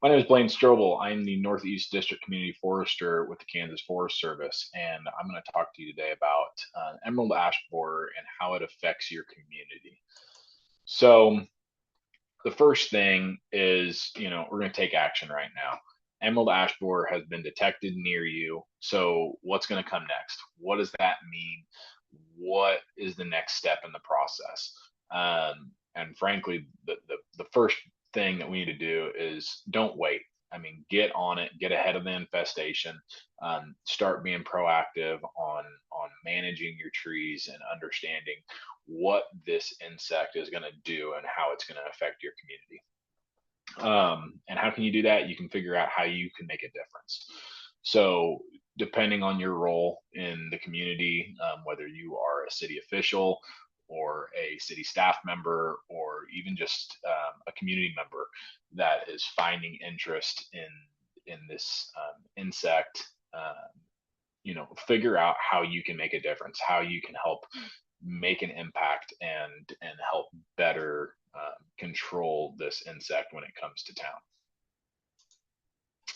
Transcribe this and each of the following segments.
My name is Blaine Stroble. I'm the Northeast District Community Forester with the Kansas Forest Service, and I'm going to talk to you today about emerald ash borer and how it affects your community. So, the first thing is, we're going to take action right now. Emerald ash borer has been detected near you. So, what's going to come next? What does that mean? What is the next step in the process? And frankly, the first thing that we need to do is don't wait. I mean, get on it, get ahead of the infestation, start being proactive on managing your trees and understanding what this insect is going to do and how it's going to affect your community. And how can you do that? You can figure out how you can make a difference. So, depending on your role in the community, whether you are a city official or a city staff member or even just a community member that is finding interest in this insect, figure out how you can make a difference, how you can help make an impact and help better control this insect when it comes to town.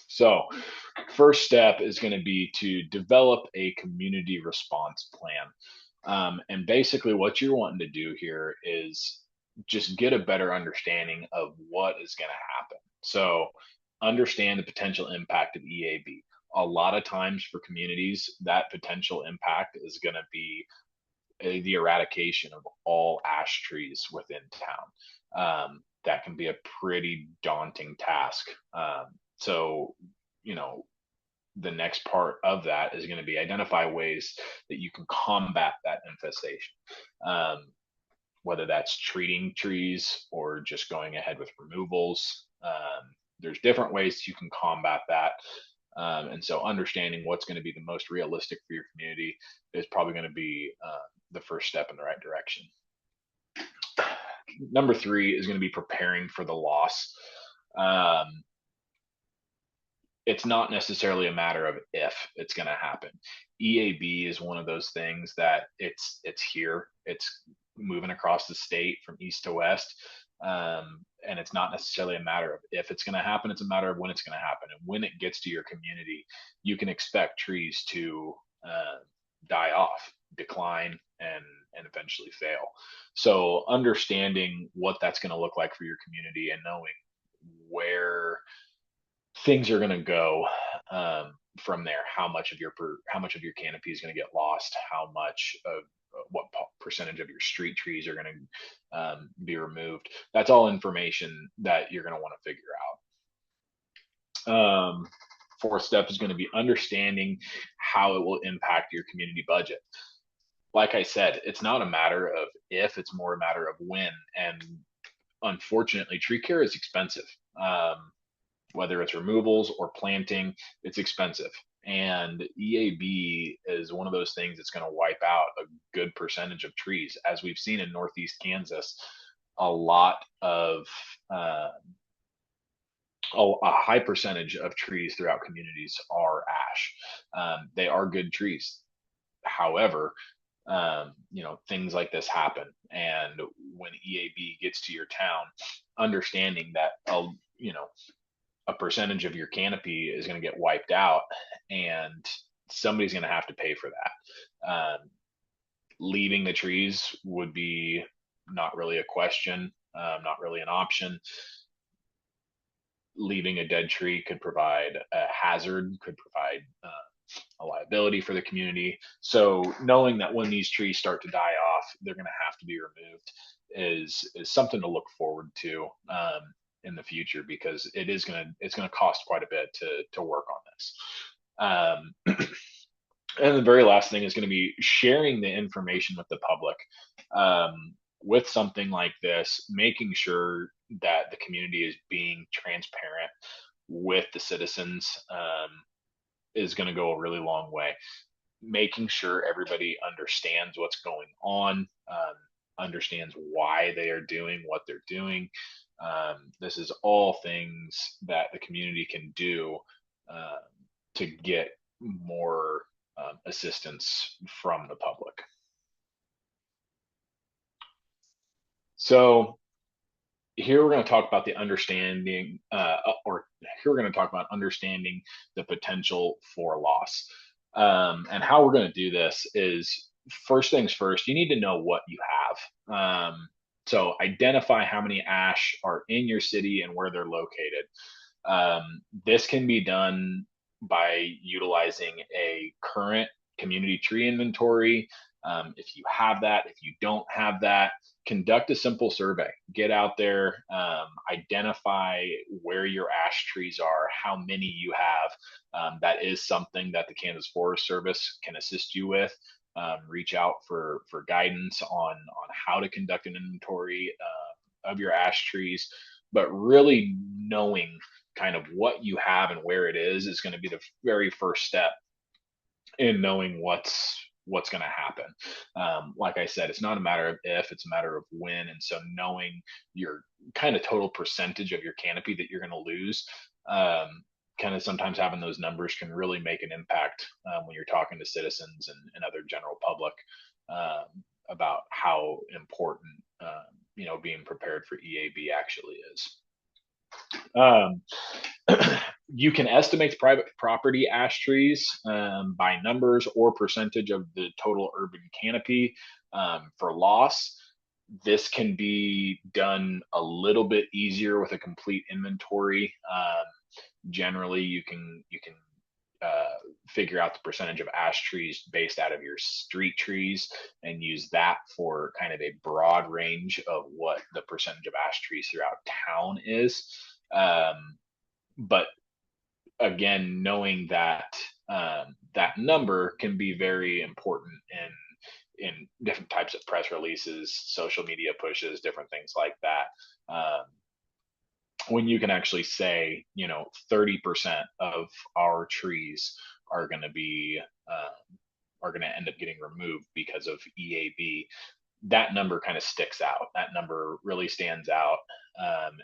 So, first step is going to be to develop a community response plan. And basically, what you're wanting to do here is just get a better understanding of what is going to happen. So, understand the potential impact of EAB. A lot of times for communities, that potential impact is going to be the eradication of all ash trees within town. That can be a pretty daunting task. So, you know, the next part of that is going to be identify ways that you can combat that infestation. Whether that's treating trees or just going ahead with removals. There's different ways you can combat that. And so understanding what's going to be the most realistic for your community is probably going to be the first step in the right direction. Number three is going to be preparing for the loss. It's not necessarily a matter of if it's going to happen. EAB is one of those things that it's here. It's moving across the state from east to west. And it's not necessarily a matter of if it's going to happen. It's a matter of when it's going to happen. And when it gets to your community, you can expect trees to die off, decline, and eventually fail. So understanding what that's going to look like for your community and knowing where things are going to go from there. How much of your canopy is going to get lost? How much of what percentage of your street trees are going to be removed? That's all information that you're going to want to figure out. Fourth step is going to be understanding how it will impact your community budget. Like I said, it's not a matter of if, it's more a matter of when. And unfortunately, tree care is expensive. Whether it's removals or planting, it's expensive. And EAB is one of those things that's going to wipe out a good percentage of trees. As we've seen in Northeast Kansas, a lot of a high percentage of trees throughout communities are ash. They are good trees. However, things like this happen. And when EAB gets to your town, understanding that, a percentage of your canopy is going to get wiped out and somebody's going to have to pay for that. Leaving the trees would be not really a question, not really an option. Leaving a dead tree could provide a hazard, could provide a liability for the community. So knowing that when these trees start to die off, they're going to have to be removed is something to look forward to in the future, because it's going to cost quite a bit to work on this. And the very last thing is going to be sharing the information with the public. With something like this, making sure that the community is being transparent with the citizens is going to go a really long way. Making sure everybody understands what's going on, understands why they are doing what they're doing. This is all things that the community can do to get more assistance from the public. So here we're going to talk about the understanding, or here we're going to talk about understanding the potential for loss. And how we're going to do this is, first things first, you need to know what you have. So identify how many ash are in your city and where they're located. This can be done by utilizing a current community tree inventory. If you have that, if you don't have that, conduct a simple survey. Get out there, identify where your ash trees are, how many you have. That is something that the Kansas Forest Service can assist you with. Reach out for guidance on how to conduct an inventory of your ash trees, but really knowing kind of what you have and where it is going to be the very first step in knowing what's going to happen. Like I said, it's not a matter of if, it's a matter of when. And so knowing your kind of total percentage of your canopy that you're going to lose, kind of sometimes having those numbers can really make an impact when you're talking to citizens and other general public about how important being prepared for EAB actually is. Um, you can estimate private property ash trees by numbers or percentage of the total urban canopy for loss. This can be done a little bit easier with a complete inventory. Generally, you can figure out the percentage of ash trees based out of your street trees and use that for kind of a broad range of what the percentage of ash trees throughout town is. But again, knowing that that number can be very important in different types of press releases, social media pushes, different things like that. When you can actually say, 30% of our trees are going to be are going to end up getting removed because of EAB, that number kind of sticks out. That number really stands out.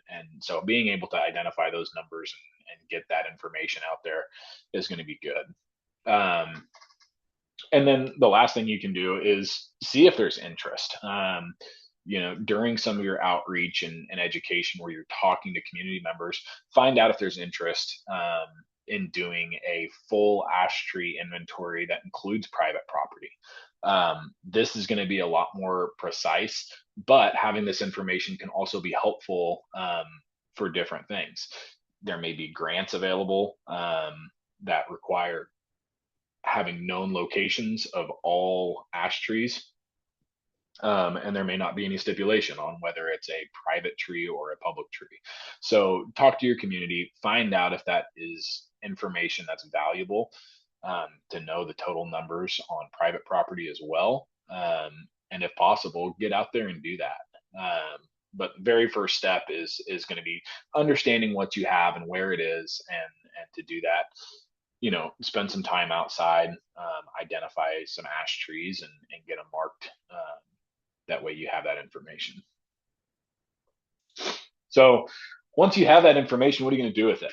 And so being able to identify those numbers and get that information out there is going to be good. And then the last thing you can do is see if there's interest. During some of your outreach and education where you're talking to community members, find out if there's interest in doing a full ash tree inventory that includes private property. This is going to be a lot more precise, but having this information can also be helpful for different things. There may be grants available that require having known locations of all ash trees. And there may not be any stipulation on whether it's a private tree or a public tree. So talk to your community, find out if that is information that's valuable, to know the total numbers on private property as well. And if possible, get out there and do that. But the very first step is going to be understanding what you have and where it is. And to do that, spend some time outside, identify some ash trees and get them marked. That way you have that information. So once you have that information, what are you going to do with it?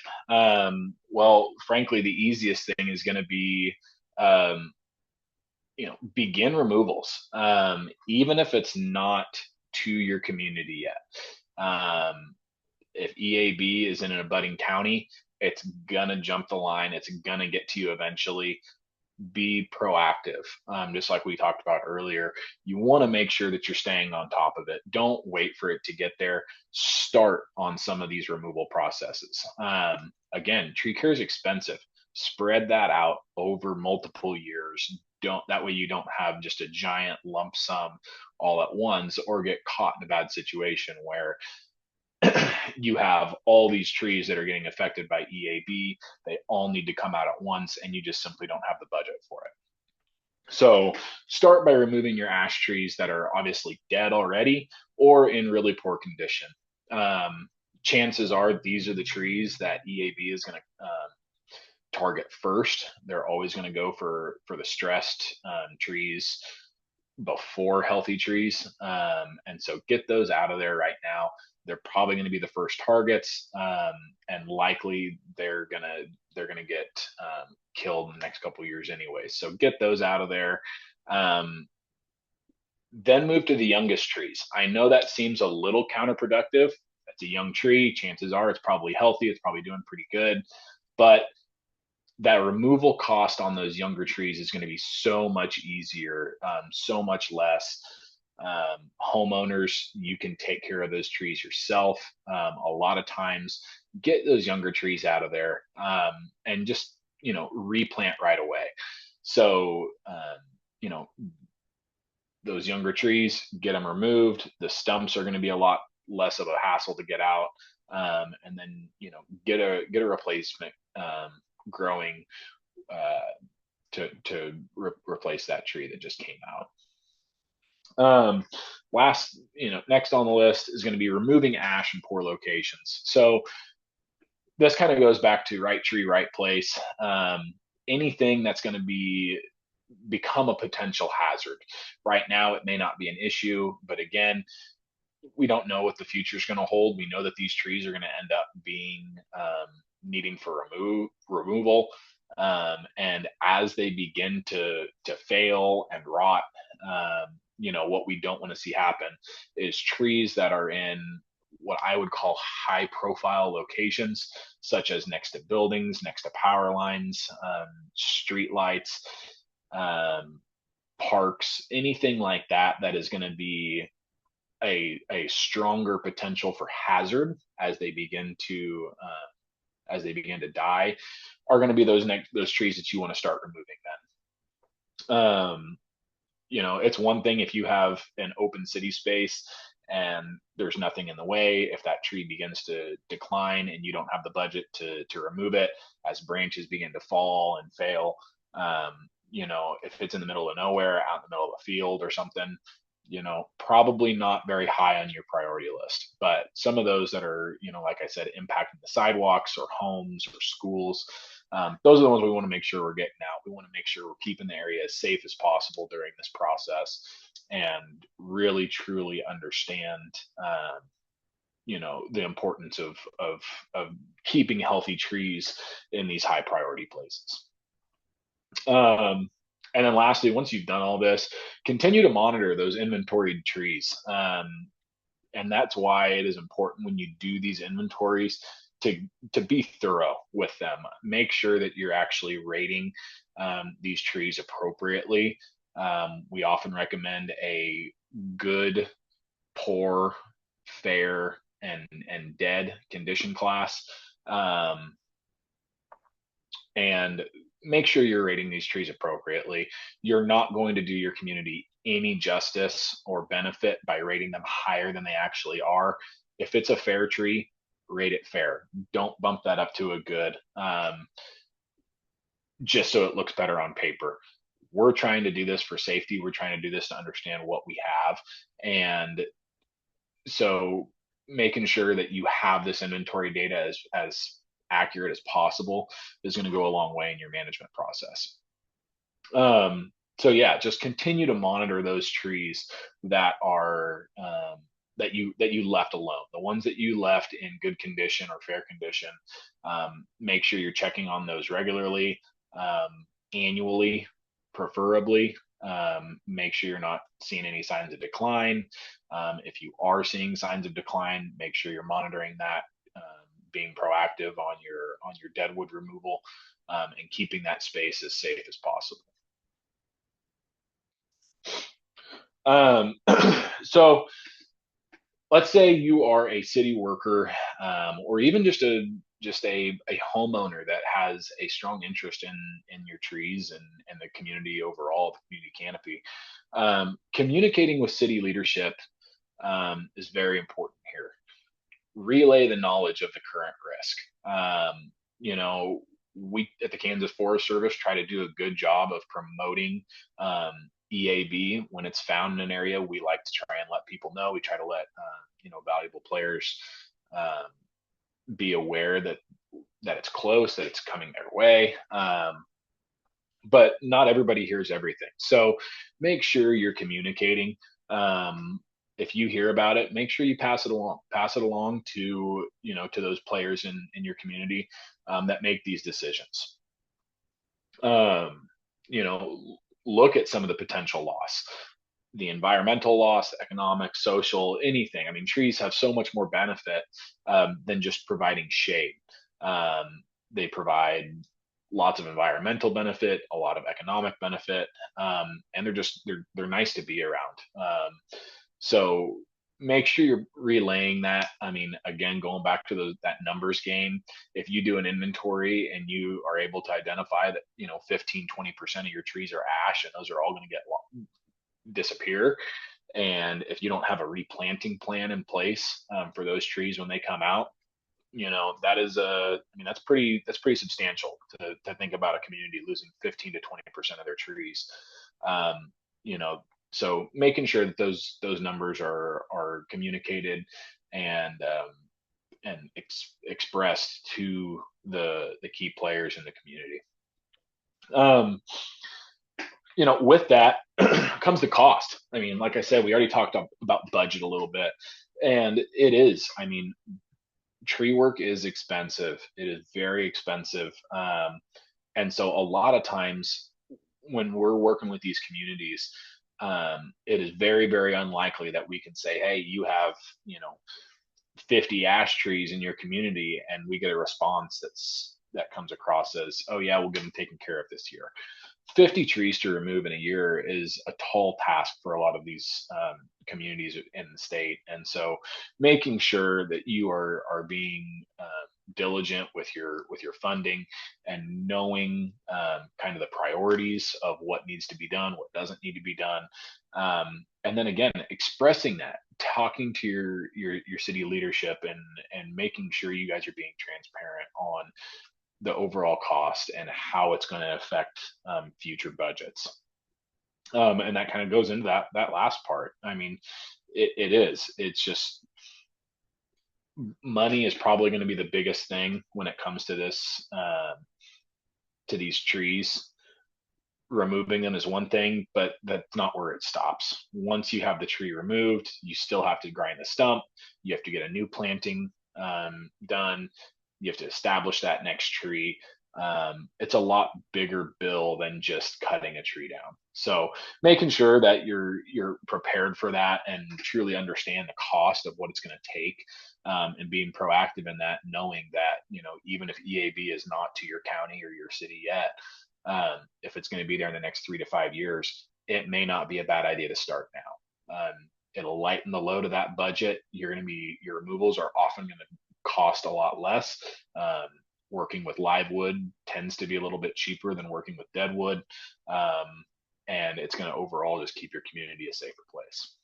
Well, frankly, the easiest thing is going to be, begin removals, even if it's not to your community yet. If EAB is in an abutting county, it's going to jump the line. It's going to get to you eventually. Be proactive. Just like we talked about earlier, you want to make sure that you're staying on top of it. Don't wait for it to get there. Start on some of these removal processes. Again, tree care is expensive. Spread that out over multiple years. That way you don't have just a giant lump sum all at once or get caught in a bad situation where you have all these trees that are getting affected by EAB. They all need to come out at once, and you just simply don't have the budget for it. So start by removing your ash trees that are obviously dead already or in really poor condition. Chances are these are the trees that EAB is going to target first. They're always going to go for the stressed trees before healthy trees. And so get those out of there right now. They're probably going to be the first targets, and likely they're gonna get killed in the next couple of years anyway. So get those out of there. Then move to the youngest trees. I know that seems a little counterproductive. It's a young tree. Chances are it's probably healthy. It's probably doing pretty good. But that removal cost on those younger trees is going to be so much easier, so much less. Homeowners, you can take care of those trees yourself. A lot of times, get those younger trees out of there, and just replant right away. So you know those younger trees, get them removed. The stumps are going to be a lot less of a hassle to get out, and then get a replacement growing to replace that tree that just came out. Last, next on the list is going to be removing ash in poor locations. So this kind of goes back to right tree, right place. Anything that's going to become a potential hazard. Right now, it may not be an issue, but again, we don't know what the future is going to hold. We know that these trees are going to end up being needing for removal, and as they begin to fail and rot, what we don't want to see happen is trees that are in what I would call high profile locations, such as next to buildings, next to power lines, street lights, um, parks, anything like that that is going to be a stronger potential for hazard as they begin to die, are going to be those trees that you want to start removing then. It's one thing if you have an open city space and there's nothing in the way. If that tree begins to decline and you don't have the budget to remove it, as branches begin to fall and fail, if it's in the middle of nowhere, out in the middle of a field or something, probably not very high on your priority list. But some of those that are, like I said, impacting the sidewalks or homes or schools, those are the ones we want to make sure we're getting out. We want to make sure we're keeping the area as safe as possible during this process, and really truly understand, the importance of keeping healthy trees in these high priority places. And then lastly, once you've done all this, continue to monitor those inventoried trees. And that's why it is important when you do these inventories to be thorough with them. Make sure that you're actually rating these trees appropriately. We often recommend a good, poor, fair, and dead condition class. And make sure you're rating these trees appropriately. You're not going to do your community any justice or benefit by rating them higher than they actually are. If it's a fair tree, rate it fair. Don't bump that up to a good, just so it looks better on paper. We're trying to do this for safety. We're trying to do this to understand what we have. And so making sure that you have this inventory data as accurate as possible is going to go a long way in your management process. So yeah, just continue to monitor those trees that are that you left alone. The ones that you left in good condition or fair condition, make sure you're checking on those regularly, annually, preferably. Make sure you're not seeing any signs of decline. If you are seeing signs of decline, make sure you're monitoring that, being proactive on your deadwood removal, and keeping that space as safe as possible. So let's say you are a city worker, or even just a homeowner that has a strong interest in your trees and the community overall, the community canopy. Communicating with city leadership is very important here. Relay the knowledge of the current risk. We at the Kansas Forest Service try to do a good job of promoting EAB when it's found in an area. We like to try and let people know. We try to let valuable players be aware that it's close, that it's coming their way. But not everybody hears everything. So make sure you're communicating. If you hear about it, make sure you pass it along. Pass it along to those players in your community that make these decisions. Look at some of the potential loss. the environmental loss, economic, social, anything. I mean, trees have so much more benefit than just providing shade. They provide lots of environmental benefit, a lot of economic benefit, and they're nice to be around. So make sure you're relaying that. I mean, again, going back to that numbers game, if you do an inventory and you are able to identify that, 15-20% of your trees are ash and those are all going to get disappear, and if you don't have a replanting plan in place for those trees when they come out, that is I mean, that's pretty substantial to think about a community losing 15 to 20% of their trees. Um, you know, so making sure that those numbers are communicated and expressed to the key players in the community. Um, with that comes the cost. I mean, like I said, we already talked about budget a little bit, and it is. I mean, tree work is expensive. It is very expensive. And so a lot of times when we're working with these communities, it is very, very unlikely that we can say, hey, you have, 50 ash trees in your community, and we get a response that comes across as, oh yeah, we'll get them taken care of this year. 50 trees to remove in a year is a tall task for a lot of these communities in the state. And so making sure that you are being diligent with your funding and knowing kind of the priorities of what needs to be done, what doesn't need to be done. And then again, expressing that, talking to your city leadership and making sure you guys are being transparent on the overall cost and how it's going to affect future budgets. And that kind of goes into that last part. I mean, it is. It's just money is probably going to be the biggest thing when it comes to this to these trees. Removing them is one thing, but that's not where it stops. Once you have the tree removed, you still have to grind the stump. You have to get a new planting done. You have to establish that next tree. It's a lot bigger bill than just cutting a tree down. So making sure that you're prepared for that and truly understand the cost of what it's going to take, and being proactive in that, knowing that even if EAB is not to your county or your city yet, if it's going to be there in the next 3 to 5 years, it may not be a bad idea to start now. It'll lighten the load of that budget. Your removals are often going to cost a lot less. Working with live wood tends to be a little bit cheaper than working with dead wood. And it's going to overall just keep your community a safer place.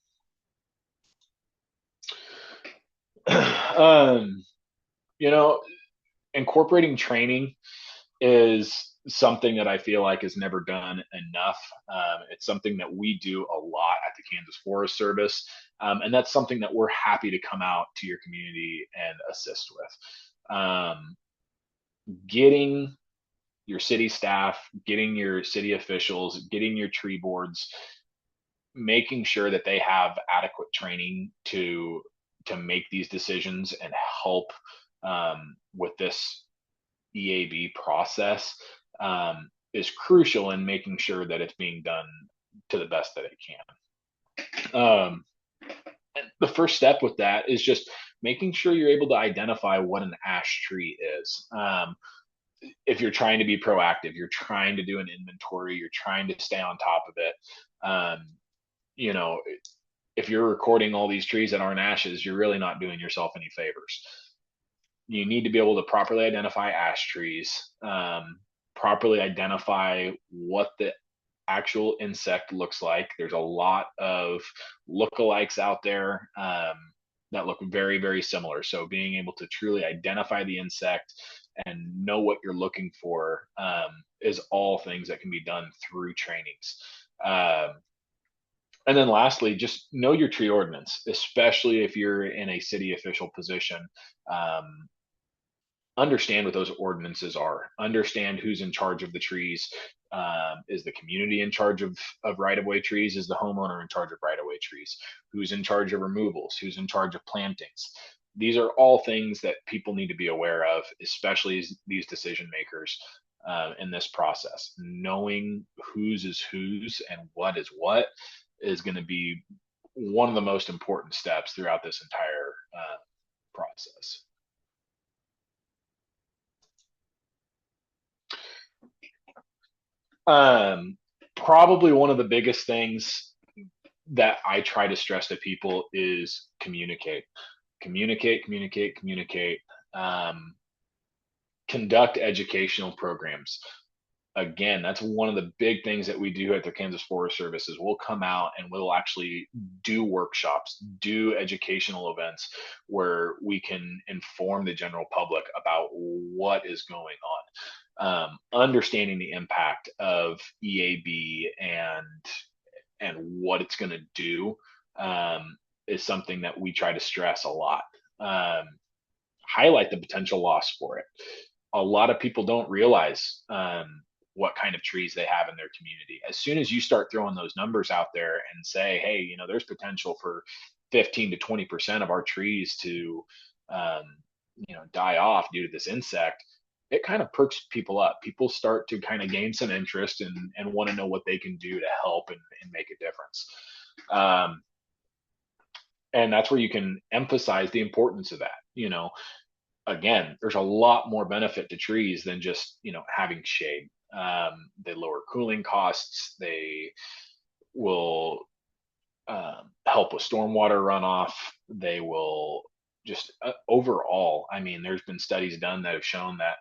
You know, Incorporating training is something that I feel like is never done enough. It's something that we do a lot at the Kansas Forest Service, and that's something that we're happy to come out to your community and assist with. Getting your city staff, getting your city officials, getting your tree boards, making sure that they have adequate training to make these decisions and help with this EAB process is crucial in making sure that it's being done to the best that it can. The first step with that is just making sure you're able to identify what an ash tree is. If you're trying to be proactive, you're trying to do an inventory, you're trying to stay on top of it. You know, if you're recording all these trees that aren't ashes, you're really not doing yourself any favors. You need to be able to properly identify ash trees, properly identify what the actual insect looks like. There's a lot of lookalikes out there that look very, very similar. So being able to truly identify the insect and know what you're looking for is all things that can be done through trainings. And then lastly, just know your tree ordinance, especially if you're in a city official position. Understand what those ordinances are. Understand who's in charge of the trees. Is the community in charge of right-of-way trees? Is the homeowner in charge of right-of-way trees? Who's in charge of removals? Who's in charge of plantings? These are all things that people need to be aware of, especially as these decision makers in this process. Knowing whose is whose and what is what is going to be one of the most important steps throughout this entire process. Um, Probably one of the biggest things that I try to stress to people is communicate, communicate, communicate, communicate. Um, Conduct educational programs. Again, that's one of the big things that we do at the Kansas Forest Service is we'll come out and we'll actually do workshops, do educational events where we can inform the general public about what is going on, understanding the impact of EAB and what it's going to do, is something that we try to stress a lot. Um, Highlight the potential loss for it. A lot of people don't realize what kind of trees they have in their community. As soon as you start throwing those numbers out there and say, hey, there's potential for 15 to 20% of our trees to, um, die off due to this insect, it kind of perks people up. People start to kind of gain some interest and want to know what they can do to help and make a difference. Um, and that's where you can emphasize the importance of that. Again, there's a lot more benefit to trees than just having shade. They lower cooling costs. They will help with stormwater runoff. They will just overall. I mean, there's been studies done that have shown that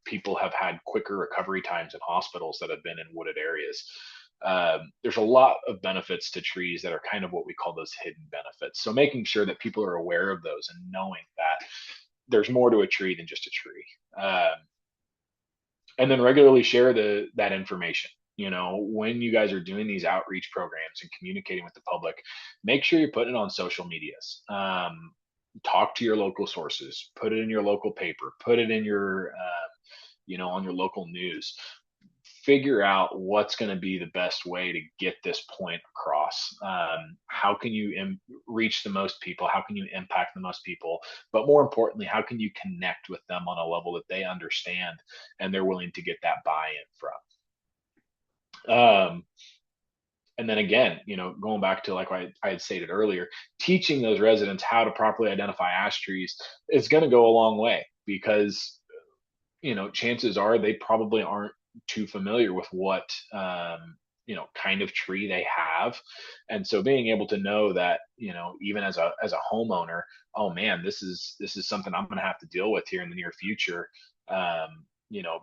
people have had quicker recovery times in hospitals that have been in wooded areas. There's a lot of benefits to trees that are kind of what we call those hidden benefits. So making sure that people are aware of those and knowing that there's more to a tree than just a tree. And then regularly share that information. When you guys are doing these outreach programs and communicating with the public, make sure you're putting it on social medias. Talk to your local sources, put it in your local paper, put it in your, on your local news. Figure out what's going to be the best way to get this point across. How can you reach the most people? How can you impact the most people? But more importantly, how can you connect with them on a level that they understand and they're willing to get that buy-in from? And then again, going back to like I had stated earlier, teaching those residents how to properly identify ash trees is going to go a long way because chances are they probably aren't too familiar with what kind of tree they have, and so being able to know that even as a homeowner, oh man, this is something I'm going to have to deal with here in the near future.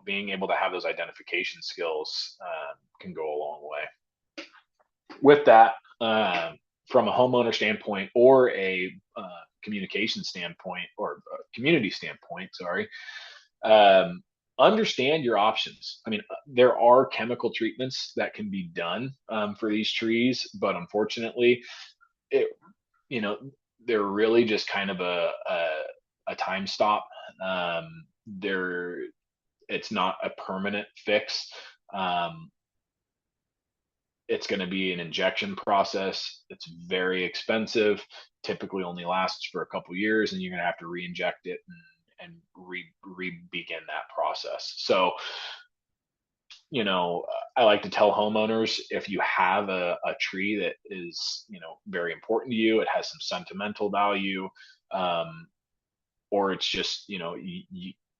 Being able to have those identification skills can go a long way. With that, from a homeowner standpoint or a communication standpoint or community standpoint, sorry, um, understand your options. I mean, there are chemical treatments that can be done for these trees, but unfortunately, it you know they're really just kind of a time stop. They're It's not a permanent fix. Um, it's going to be an injection process. It's very expensive. Typically, only lasts for a couple years, and you're going to have to re-inject it and re-begin that process. So, you know, I like to tell homeowners if you have a tree that is, very important to you, it has some sentimental value, um, or it's just,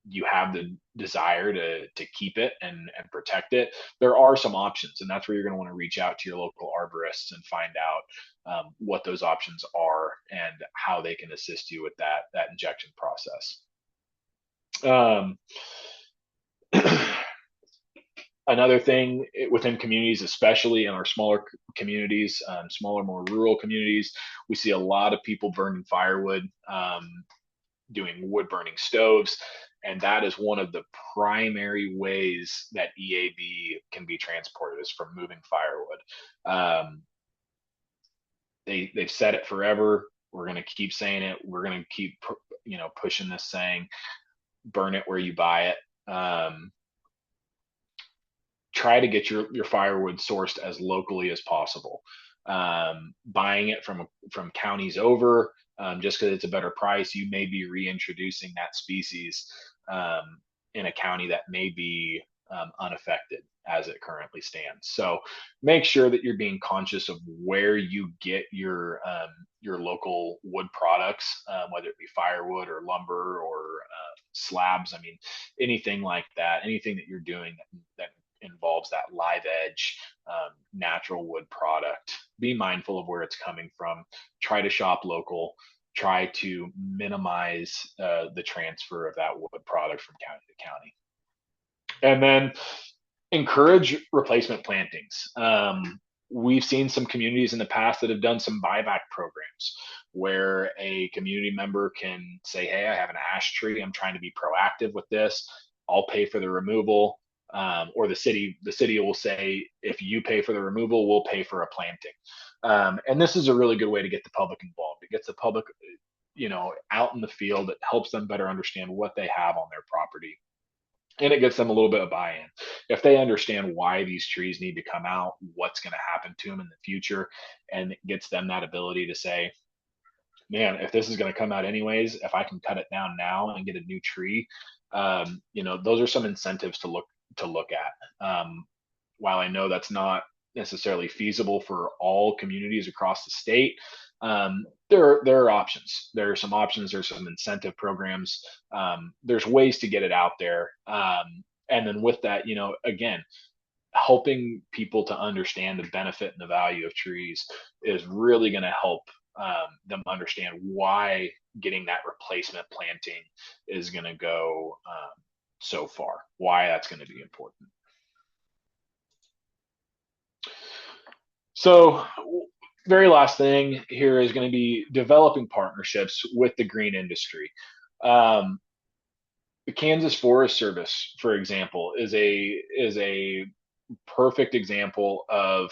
you have the desire to keep it and protect it, there are some options. And that's where you're going to want to reach out to your local arborists and find out what those options are and how they can assist you with that injection process. Um, Another thing within communities, especially in our smaller communities, smaller, more rural communities, we see a lot of people burning firewood, doing wood burning stoves. And that is one of the primary ways that EAB can be transported is from moving firewood. They've said it forever. We're going to keep saying it. We're going to keep, pushing this saying, burn it where you buy it. Try to get your firewood sourced as locally as possible. Buying it from counties over, just because it's a better price, you may be reintroducing that species in a county that may be unaffected as it currently stands. So make sure that you're being conscious of where you get your local wood products, whether it be firewood or lumber or slabs. I mean, anything like that, anything that you're doing that involves that live edge natural wood product. Be mindful of where it's coming from. Try to shop local. Try to minimize the transfer of that wood product from county to county. And then encourage replacement plantings. We've seen some communities in the past that have done some buyback programs where a community member can say, hey, I have an ash tree. I'm trying to be proactive with this. I'll pay for the removal. Or the city will say, if you pay for the removal, we'll pay for a planting. And this is a really good way to get the public involved. It gets the public, out in the field. It helps them better understand what they have on their property, and it gets them a little bit of buy-in. If they understand why these trees need to come out, what's going to happen to them in the future, and it gets them that ability to say, man, if this is going to come out anyways, if I can cut it down now and get a new tree, those are some incentives to look at. While I know that's not necessarily feasible for all communities across the state, there are options. There are some options. There's some incentive programs. There's ways to get it out there. And then with that, again, helping people to understand the benefit and the value of trees is really going to help them understand why getting that replacement planting is going to go so far, why that's going to be important. So, very last thing here is going to be developing partnerships with the green industry. Um, the Kansas Forest Service, for example, is a perfect example of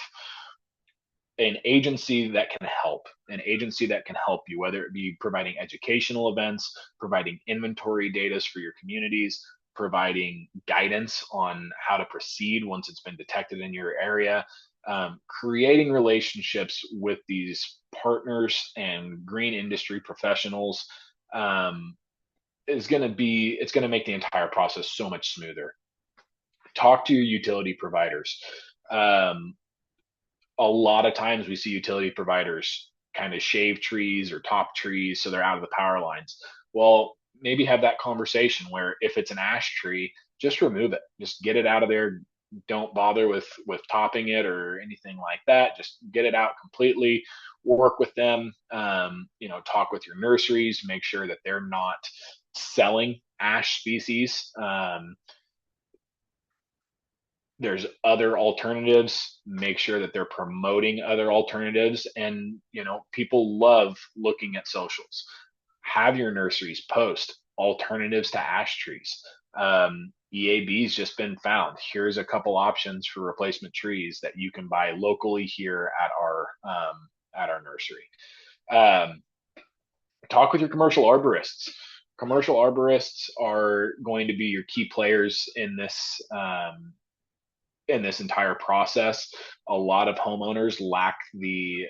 an agency that can help, an agency that can help you, whether it be providing educational events, providing inventory data for your communities, providing guidance on how to proceed once it's been detected in your area, creating relationships with these partners and green industry professionals it's going to make the entire process so much smoother. Talk to your utility providers. Um, a lot of times we see utility providers kind of shave trees or top trees so they're out of the power lines. Well, maybe have that conversation where if it's an ash tree, just remove it. Just get it out of there. Don't bother with topping it or anything like that. Just get it out completely. Work with them. Talk with your nurseries. Make sure that they're not selling ash species. There's other alternatives. Make sure that they're promoting other alternatives. And people love looking at socials. Have your nurseries post alternatives to ash trees. EAB's just been found. Here's a couple options for replacement trees that you can buy locally here at our nursery. Talk with your commercial arborists. Commercial arborists are going to be your key players in this entire process. A lot of homeowners lack the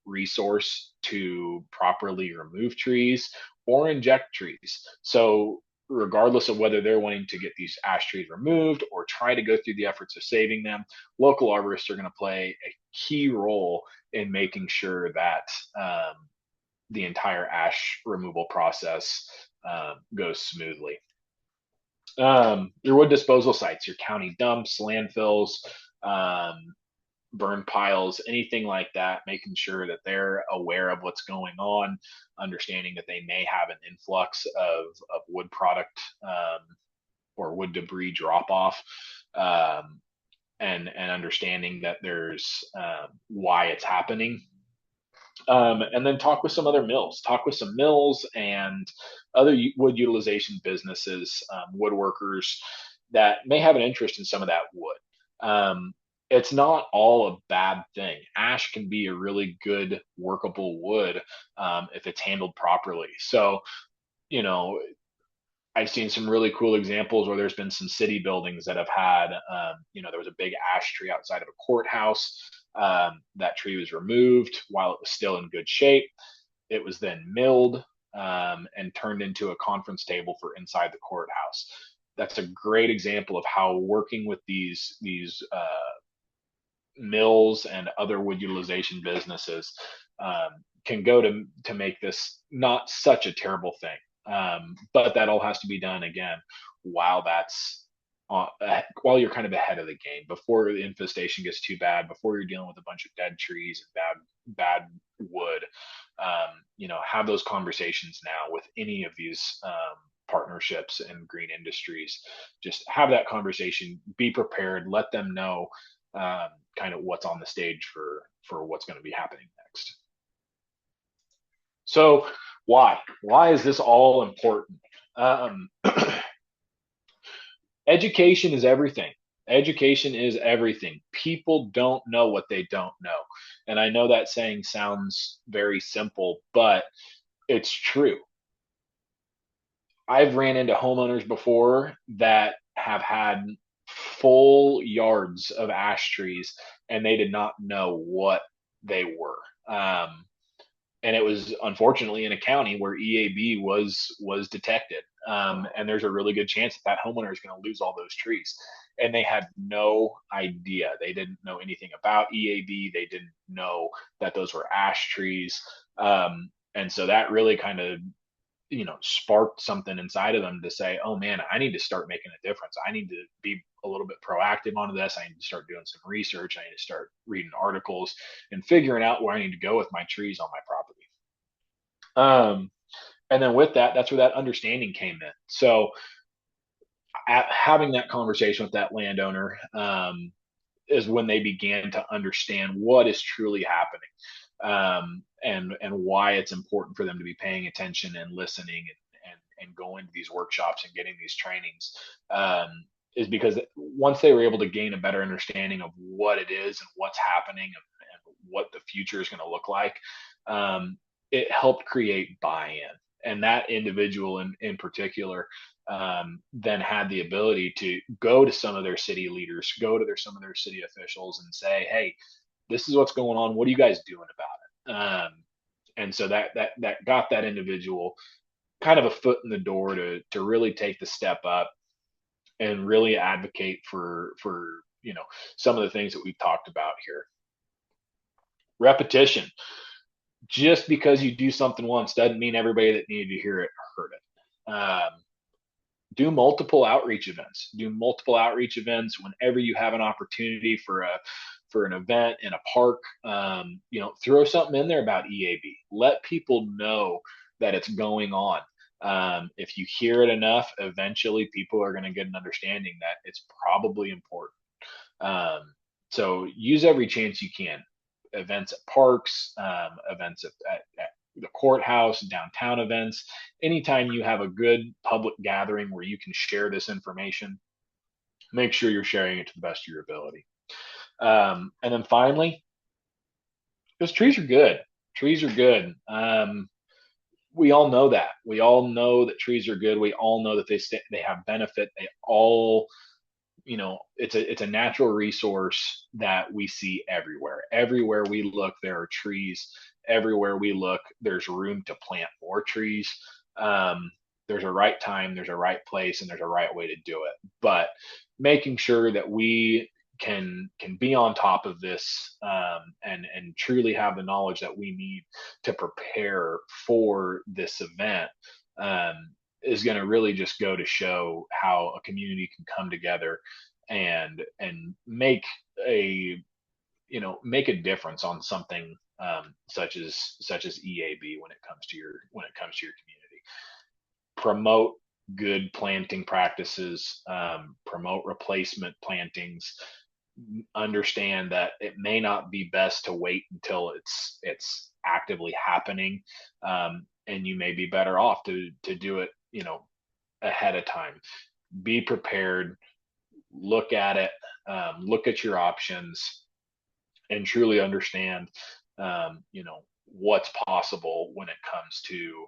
resource to properly remove trees or inject trees. So regardless of whether they're wanting to get these ash trees removed or try to go through the efforts of saving them, local arborists are going to play a key role in making sure that the entire ash removal process goes smoothly. Your wood disposal sites, your county dumps, landfills, burn piles, anything like that, making sure that they're aware of what's going on, understanding that they may have an influx of wood product or wood debris drop off, and understanding that there's why it's happening. And then talk with some other mills, talk with some mills and other wood utilization businesses, woodworkers that may have an interest in some of that wood. It's not all a bad thing. Ash can be a really good workable wood if it's handled properly. So, I've seen some really cool examples where there's been some city buildings that have had, there was a big ash tree outside of a courthouse. That tree was removed while it was still in good shape. It was then milled and turned into a conference table for inside the courthouse. that's a great example of how working with these mills and other wood utilization businesses can go to make this not such a terrible thing. But that all has to be done again while that's while you're kind of ahead of the game, before the infestation gets too bad, before you're dealing with a bunch of dead trees and bad wood. Have those conversations now with any of these partnerships and green industries. Just have that conversation, be prepared, let them know kind of what's on the stage for what's going to be happening next. So why is this all important? Um, education is everything. Education is everything. People don't know what they don't know. And I know that saying sounds very simple, but it's true. I've ran into homeowners before that have had full yards of ash trees and they did not know what they were. And it was unfortunately in a county where EAB was detected. And there's a really good chance that homeowner is going to lose all those trees. And they had no idea. They didn't know anything about EAB. They didn't know that those were ash trees. And so that really kind of sparked something inside of them to say, oh man, I need to start making a difference. I need to be a little bit proactive onto this. I need to start doing some research. I need to start reading articles and figuring out where I need to go with my trees on my property. And then with that, that's where that understanding came in. So having that conversation with that landowner is when they began to understand what is truly happening, and why it's important for them to be paying attention and listening and going to these workshops and getting these trainings, is because once they were able to gain a better understanding of what it is and what's happening and what the future is going to look like, it helped create buy-in. And that individual in particular then had the ability to go to some of their city leaders, go to some of their city officials and say, hey, this is what's going on. What are you guys doing about it? And so that got that individual kind of a foot in the door to really take the step up and really advocate for some of the things that we've talked about here. Repetition. Just because you do something once doesn't mean everybody that needed to hear it heard it. Do multiple outreach events. Do multiple outreach events whenever you have an opportunity for an event in a park. Throw something in there about EAB. Let people know that it's going on. If you hear it enough, eventually people are going to get an understanding that it's probably important. So use every chance you can. Events at parks, events at the courthouse, downtown events. Anytime you have a good public gathering where you can share this information, make sure you're sharing it to the best of your ability. And then finally, because trees are good. Trees are good. We all know that. We all know that trees are good. We all know that they have benefit. They all, it's a natural resource that we see everywhere. Everywhere we look, there are trees. Everywhere we look, there's room to plant more trees. There's a right time, there's a right place, and there's a right way to do it. But making sure that we can be on top of this, and truly have the knowledge that we need to prepare for this event, is going to really just go to show how a community can come together and make a make a difference on something, such as EAB when it comes to your community. Promote good planting practices, promote replacement plantings. Understand that it may not be best to wait until it's actively happening, and you may be better off to do it ahead of time. Be prepared, look at it, look at your options, and truly understand what's possible when it comes to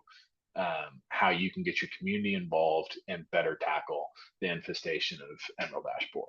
how you can get your community involved and better tackle the infestation of emerald ash borer.